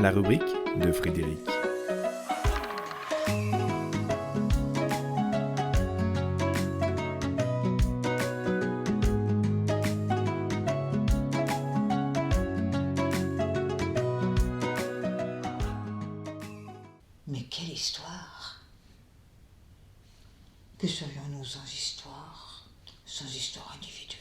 la rubrique de Frédéric. Mais quelle histoire! Que serions-nous sans histoire? Sans histoire individuelle,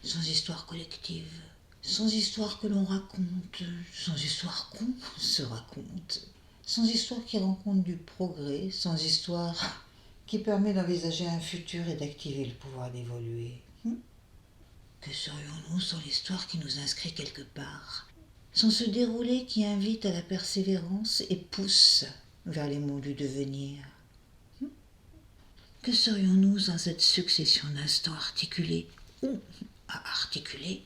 sans histoire collective, sans histoire que l'on raconte, sans histoire qu'on se raconte, sans histoire qui rencontre du progrès, sans histoire qui permet d'envisager un futur et d'activer le pouvoir d'évoluer. Que serions-nous sans l'histoire qui nous inscrit quelque part, sans ce déroulé qui invite à la persévérance et pousse vers les monts du devenir? Que serions-nous sans cette succession d'instants articulés ou à articuler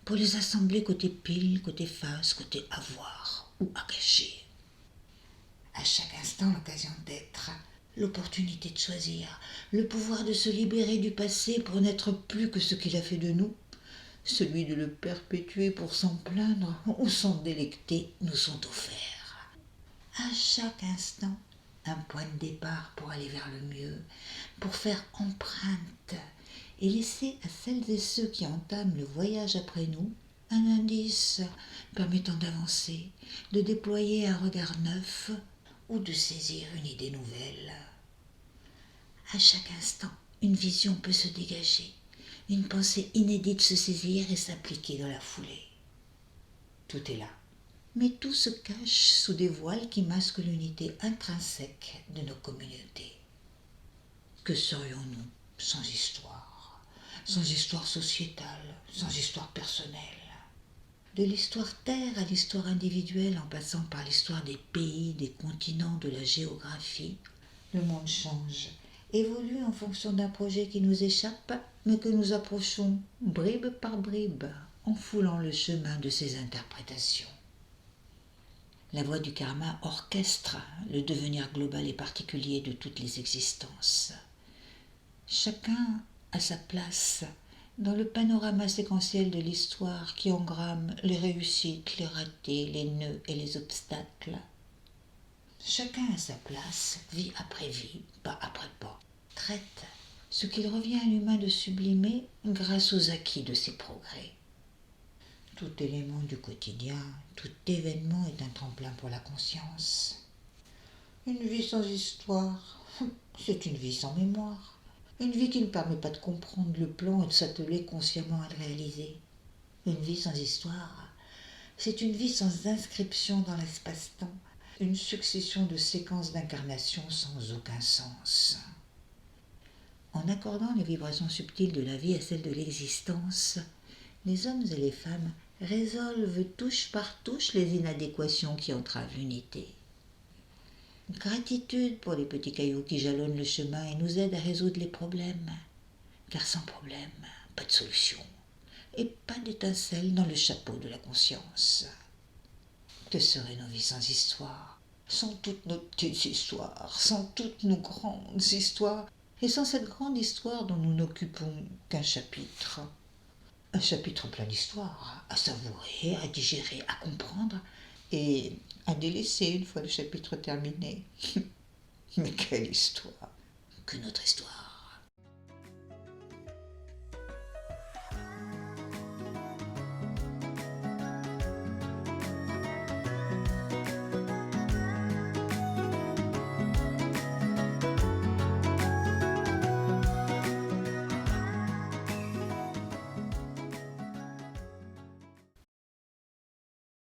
pour les assembler côté pile, côté face, côté avoir ou à cacher? À chaque instant, l'occasion d'être, l'opportunité de choisir, le pouvoir de se libérer du passé pour n'être plus que ce qu'il a fait de nous, celui de le perpétuer pour s'en plaindre ou s'en délecter nous sont offerts. À chaque instant, un point de départ pour aller vers le mieux, pour faire empreinte et laisser à celles et ceux qui entament le voyage après nous un indice permettant d'avancer, de déployer un regard neuf ou de saisir une idée nouvelle. À chaque instant, une vision peut se dégager, une pensée inédite se saisir et s'appliquer dans la foulée. Tout est là. Mais tout se cache sous des voiles qui masquent l'unité intrinsèque de nos communautés. Que serions-nous sans histoire? Sans histoire sociétale, sans histoire personnelle. De l'histoire terre à l'histoire individuelle en passant par l'histoire des pays, des continents, de la géographie, le monde change, évolue en fonction d'un projet qui nous échappe, mais que nous approchons bribe par bribe, en foulant le chemin de ses interprétations. La voix du karma orchestre le devenir global et particulier de toutes les existences. Chacun a sa place dans le panorama séquentiel de l'histoire qui engramme les réussites, les ratés, les nœuds et les obstacles. Chacun a sa place, vie après vie, pas après pas, traite ce qu'il revient à l'humain de sublimer grâce aux acquis de ses progrès. Tout élément du quotidien, tout événement est un tremplin pour la conscience. Une vie sans histoire, c'est une vie sans mémoire. Une vie qui ne permet pas de comprendre le plan et de s'atteler consciemment à le réaliser. Une vie sans histoire, c'est une vie sans inscription dans l'espace-temps, une succession de séquences d'incarnation sans aucun sens. En accordant les vibrations subtiles de la vie à celles de l'existence, les hommes et les femmes résolvent touche par touche les inadéquations qui entravent l'unité. Gratitude pour les petits cailloux qui jalonnent le chemin et nous aident à résoudre les problèmes. Car sans problème, pas de solution et pas d'étincelle dans le chapeau de la conscience. Que seraient nos vies sans histoire, sans toutes nos petites histoires, sans toutes nos grandes histoires et sans cette grande histoire dont nous n'occupons qu'un chapitre? Un chapitre plein d'histoire, à savourer, à digérer, à comprendre et à délaisser une fois le chapitre terminé. Mais quelle histoire! Que notre histoire!